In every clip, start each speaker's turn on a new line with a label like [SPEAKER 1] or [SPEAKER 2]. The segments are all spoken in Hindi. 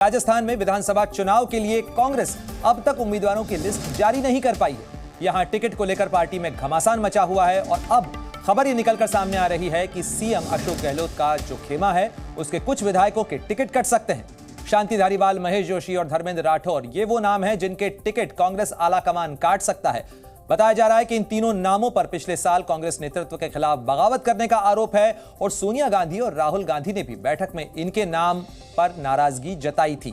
[SPEAKER 1] राजस्थान में विधानसभा चुनाव के लिए कांग्रेस अब तक उम्मीदवारों की लिस्ट जारी नहीं कर पाई है। यहां टिकट को लेकर पार्टी में घमासान मचा हुआ है और अब खबर ये निकलकर सामने आ रही है कि सीएम अशोक गहलोत का जो खेमा है उसके कुछ विधायकों के टिकट कट सकते हैं। शांति धारीवाल, महेश जोशी और धर्मेंद्र राठौर ये वो नाम हैं जिनके टिकट कांग्रेस आलाकमान काट सकता है। बताया जा रहा है कि इन तीनों नामों पर पिछले साल कांग्रेस नेतृत्व के खिलाफ बगावत करने का आरोप है और सोनिया गांधी और राहुल गांधी ने भी बैठक में इनके नाम पर नाराजगी जताई थी।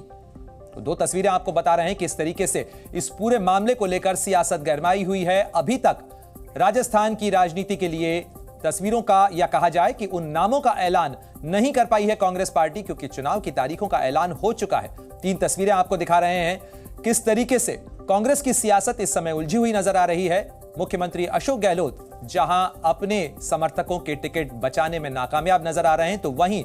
[SPEAKER 1] तो दो तस्वीरें आपको बता रहे हैं कि इस तरीके से इस पूरे मामले को लेकर सियासत गरमाई हुई है। अभी तक राजस्थान की राजनीति के लिए तस्वीरों का या कहा जाए कि उन नामों का ऐलान नहीं कर पाई है कांग्रेस पार्टी, क्योंकि चुनाव की तारीखों का ऐलान हो चुका है। तीन तस्वीरें आपको दिखा रहे हैं किस तरीके से कांग्रेस की सियासत इस समय उलझी हुई नजर आ रही है। मुख्यमंत्री अशोक गहलोत जहां अपने समर्थकों के टिकट बचाने में नाकामयाब नजर आ रहे हैं, तो वहीं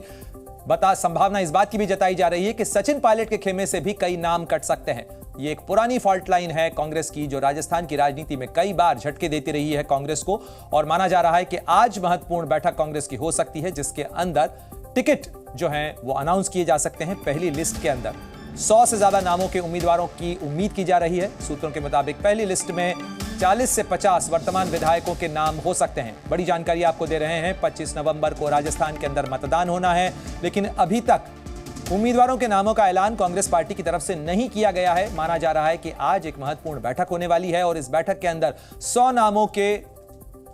[SPEAKER 1] संभावना इस बात की भी जताई जा रही है कि सचिन पायलट के खेमे से भी कई नाम कट सकते हैं। ये एक पुरानी फॉल्ट लाइन है कांग्रेस की, जो राजस्थान की राजनीति में कई बार झटके देती रही है कांग्रेस को, और माना जा रहा है कि आज महत्वपूर्ण बैठक कांग्रेस की हो सकती है जिसके अंदर टिकट जो हैं वो अनाउंस किए जा सकते हैं। पहली लिस्ट के अंदर 100 से ज्यादा नामों के उम्मीदवारों की उम्मीद की जा रही है। सूत्रों के मुताबिक पहली लिस्ट में 40 से 50 वर्तमान विधायकों के नाम हो सकते हैं। बड़ी जानकारी आपको दे रहे हैं। 25 नवंबर को राजस्थान के अंदर मतदान होना है, लेकिन अभी तक उम्मीदवारों के नामों का ऐलान कांग्रेस पार्टी की तरफ से नहीं किया गया है। माना जा रहा है कि आज एक महत्वपूर्ण बैठक होने वाली है और इस बैठक के अंदर 100 नामों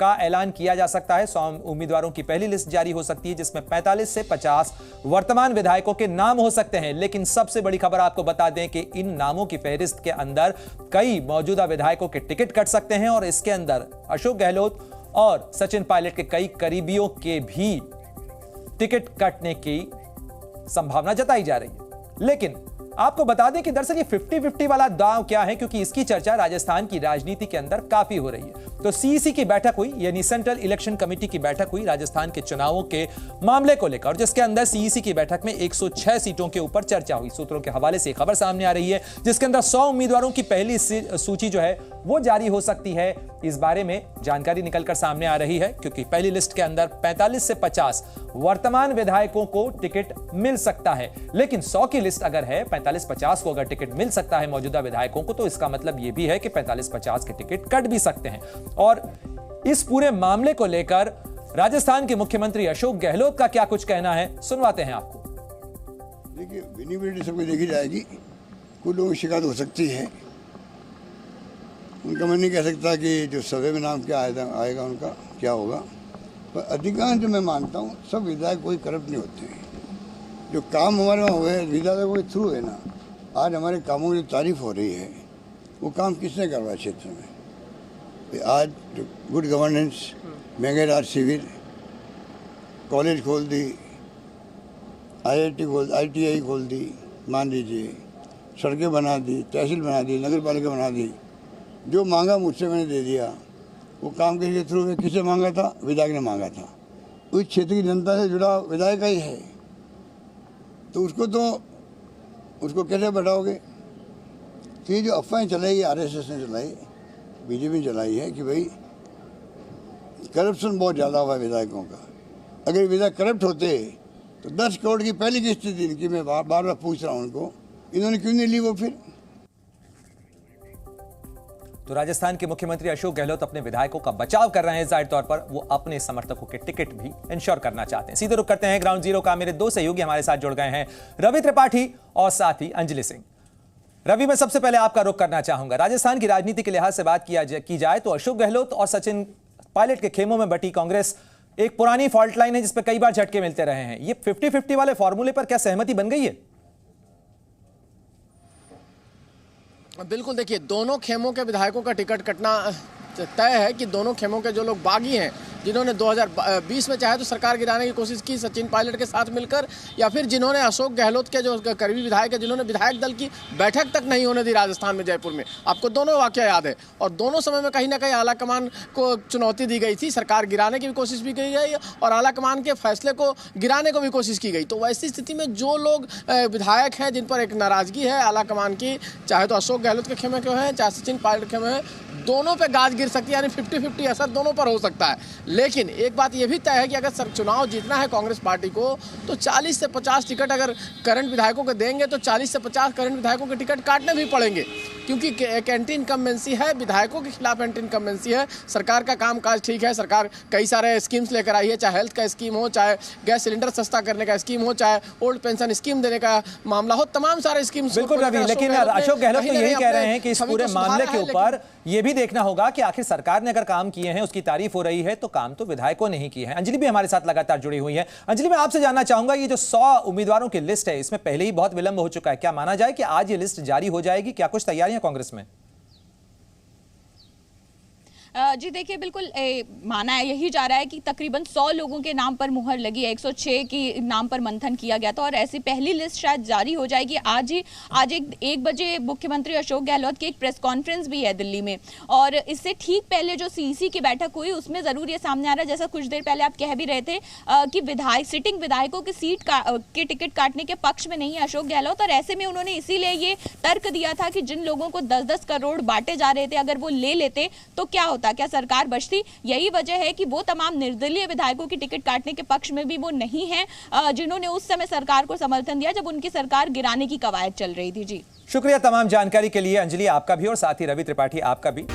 [SPEAKER 1] का ऐलान किया जा सकता है। 100 उम्मीदवारों की पहली लिस्ट जारी हो सकती है जिसमें 45 से 50 वर्तमान विधायकों के नाम हो सकते हैं। लेकिन सबसे बड़ी खबर आपको बता दें कि इन नामों की फहरिस्त के अंदर कई मौजूदा विधायकों के टिकट कट सकते हैं और इसके अंदर अशोक गहलोत और सचिन पायलट के कई करीबियों के भी टिकट कटने की संभावना जताई जा रही है। लेकिन आपको बता दें कि दरअसल ये 50-50 वाला दांव क्या है, क्योंकि इसकी चर्चा राजस्थान की राजनीति के अंदर काफी हो रही है। तो सीईसी की बैठक हुई, यानी सेंट्रल इलेक्शन कमेटी की बैठक हुई राजस्थान के चुनावों के मामले को लेकर, जिसके अंदर सीईसी की बैठक में 106 सीटों के ऊपर चर्चा हुई। सूत्रों के हवाले से खबर सामने आ रही है जिसके अंदर 100 उम्मीदवारों की पहली सूची जो है वो जारी हो सकती है। इस बारे में जानकारी निकलकर सामने आ रही है क्योंकि पहली लिस्ट के अंदर 45 से 50 वर्तमान विधायकों को टिकट मिल सकता है। लेकिन 100 की लिस्ट अगर है, 45-50 को अगर टिकट मिल सकता है मौजूदा विधायकों को, तो इसका मतलब यह भी है कि 45-50 के टिकट कट भी सकते हैं। और इस पूरे मामले को लेकर राजस्थान के मुख्यमंत्री अशोक गहलोत का क्या कुछ कहना है, सुनवाते हैं आपको।
[SPEAKER 2] देखिए, विनिबिलिटी सबको देखी जाएगी। कुछ लोगों की शिकायत हो सकती है, उनका मैं नहीं कह सकता कि जो सर्वे में नाम क्या आएगा उनका क्या होगा, पर अधिकांश जो मैं मानता हूँ सब विधायक कोई करप्ट नहीं होते हैं। जो काम हमारे वहाँ हुए विधायकों के थ्रू है ना, आज हमारे कामों की तारीफ हो रही है। वो काम किसने करवाया क्षेत्र में? आज जो गुड गवर्नेंस, महंगे राज शिविर, कॉलेज खोल दी, IITI खोल दी, मान लीजिए सड़कें बना दी, तहसील बना दी, नगर पालिका बना दी। जो मांगा मुझसे मैंने दे दिया। वो काम किसके थ्रू में, किससे मांगा था? विधायक ने मांगा था। उस क्षेत्र की जनता से जुड़ा विधायक ही है, तो उसको कैसे बढ़ाओगे? तो ये जो अफवाहें चलाई RSS ने चलाई, बीजेपी ने चलाई है कि भाई करप्शन बहुत ज़्यादा हुआ है विधायकों का। अगर विधायक करप्ट होते तो 10 करोड़ की पहली किस्त थी इनकी, मैं बार बार पूछ रहा हूँ उनको, इन्होंने क्यों नहीं ली वो फिर?
[SPEAKER 1] तो राजस्थान के मुख्यमंत्री अशोक गहलोत अपने विधायकों का बचाव कर रहे हैं। जाहिर तौर पर वो अपने समर्थकों के टिकट भी इंश्योर करना चाहते हैं। सीधे रुक करते हैं ग्राउंड जीरो का। मेरे दो सहयोगी हमारे साथ जुड़ गए हैं, रवि त्रिपाठी और साथ ही अंजलि सिंह। रवि, मैं सबसे पहले आपका रुख करना चाहूंगा। राजस्थान की राजनीति के लिहाज से बात की जाए तो अशोक गहलोत और सचिन पायलट के खेमों में बटी कांग्रेस एक पुरानी फॉल्ट लाइन है जिसपे कई बार झटके मिलते रहे हैं। ये 50-50 वाले फॉर्मूले पर क्या सहमति बन गई है?
[SPEAKER 3] बिल्कुल, देखिए, दोनों खेमों के विधायकों का टिकट कटना तय है कि दोनों खेमों के जो लोग बागी हैं, जिन्होंने 2020 में चाहे तो सरकार गिराने की कोशिश की सचिन पायलट के साथ मिलकर, या फिर जिन्होंने अशोक गहलोत के जो करीबी विधायक है, जिन्होंने विधायक दल की बैठक तक नहीं होने दी राजस्थान में, जयपुर में। आपको दोनों वाकया याद है, और दोनों समय में कहीं ना कहीं आलाकमान को चुनौती दी गई थी। सरकार गिराने की भी कोशिश भी की गई और आलाकमान के फैसले को गिराने को भी कोशिश की गई। तो वैसी स्थिति में जो लोग विधायक हैं जिन पर एक नाराजगी है आलाकमान की, चाहे तो अशोक गहलोत के खेमे के हैं चाहे सचिन पायलट के खेमे हैं, दोनों पे गाज गिर सकती है, यानी 50-50 असर दोनों पर हो सकता है। लेकिन एक बात ये भी तय है कि अगर चुनाव जीतना है कांग्रेस पार्टी को तो 40 से 50 टिकट अगर करंट विधायकों को देंगे तो 40 से 50 करंट विधायकों के टिकट काटने भी पड़ेंगे, क्योंकि एक एंटी इनकम्बेंसी है, विधायकों के खिलाफ एंटी इनकम्बेंसी है। सरकार का कामकाज ठीक है, सरकार कई सारे स्कीम्स लेकर आई है, चाहे हेल्थ का स्कीम हो, चाहे गैस सिलेंडर सस्ता करने का स्कीम हो, चाहे ओल्ड पेंशन स्कीम देने का मामला हो, तमाम सारे स्कीम्स।
[SPEAKER 1] बिल्कुल रवि, लेकिन अशोक गहलोत तो यही कह रहे हैं कि इस पूरे मामले के ऊपर ये भी देखना होगा कि आखिर सरकार ने अगर काम किए हैं, उसकी तारीफ हो रही है, तो काम तो विधायकों ने ही किए हैं। अंजलि भी हमारे साथ लगातार जुड़ी हुई है। अंजलि, मैं आपसे जानना चाहूंगा, ये जो 100 उम्मीदवारों की लिस्ट है, इसमें पहले ही बहुत विलंब हो चुका है, क्या माना जाए कि आज ये लिस्ट जारी हो जाएगी? क्या कुछ तैयारियां कांग्रेस में?
[SPEAKER 4] जी देखिए, बिल्कुल माना है, यही जा रहा है कि तकरीबन 100 लोगों के नाम पर मुहर लगी है, 106 की नाम पर मंथन किया गया था और ऐसी पहली लिस्ट शायद जारी हो जाएगी आज ही। आज 1 बजे मुख्यमंत्री अशोक गहलोत की एक प्रेस कॉन्फ्रेंस भी है दिल्ली में, और इससे ठीक पहले जो सीईसी की बैठक हुई उसमें ज़रूर ये सामने आ रहा है, जैसा कुछ देर पहले आप कह भी रहे थे कि सिटिंग विधायकों की सीट के टिकट काटने के पक्ष में नहीं है अशोक गहलोत, और ऐसे में उन्होंने इसीलिए ये तर्क दिया था कि जिन लोगों को 10-10 करोड़ बांटे जा रहे थे, अगर वो ले लेते तो क्या होता, क्या सरकार बचती। यही वजह है कि वो तमाम निर्दलीय विधायकों की टिकट काटने के पक्ष में भी वो नहीं हैं जिन्होंने उस समय सरकार को समर्थन दिया जब उनकी सरकार गिराने की कवायद चल रही थी। जी
[SPEAKER 1] शुक्रिया तमाम जानकारी के लिए अंजलि, आपका भी, और साथ ही रवि त्रिपाठी आपका भी।